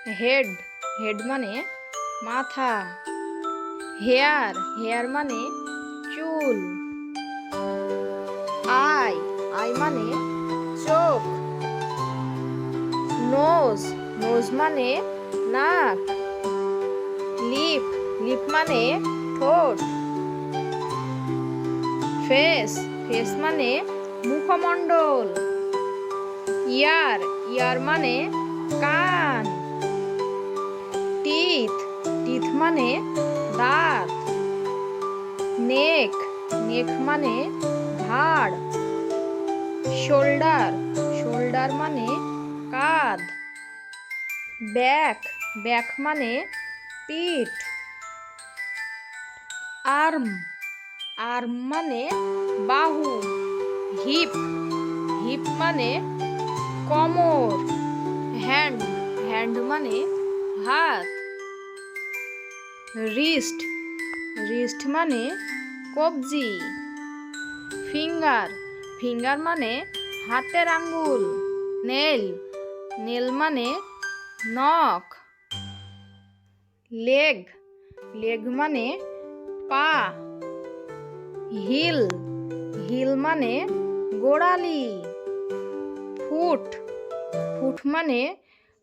Head, head মানে মাথা। Hair, hair মানে চুল। আই, আই মানে চোখ। নোজ, নোজ মানে নাক। লিপ, লিপ মানে ঠোঁট। ফেস, ফেস মানে মুখমণ্ডল। ইয়ার, ইয়ার মানে কান। টিথ, টিথ মানে দাঁত। নেক, নেক মানে ঘাড়। শোল্ডার, শোল্ডার মানে কাঁধ। ব্যাক, ব্যাক মানে পিঠ। আর্ম, আর্ম মানে বাহু। হিপ, হিপ মানে কোমর। হ্যান্ড, হ্যান্ড মানে হাত। রিস্ট, রিস্ট মানে কবজি। ফিঙ্গার, ফিঙ্গার মানে হাতের আঙ্গুল। নেল, নেল মানে নখ। লেগ, লেগ মানে পা। হিল, হিল মানে গোড়ালি। ফুট, ফুট মানে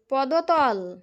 পদতল।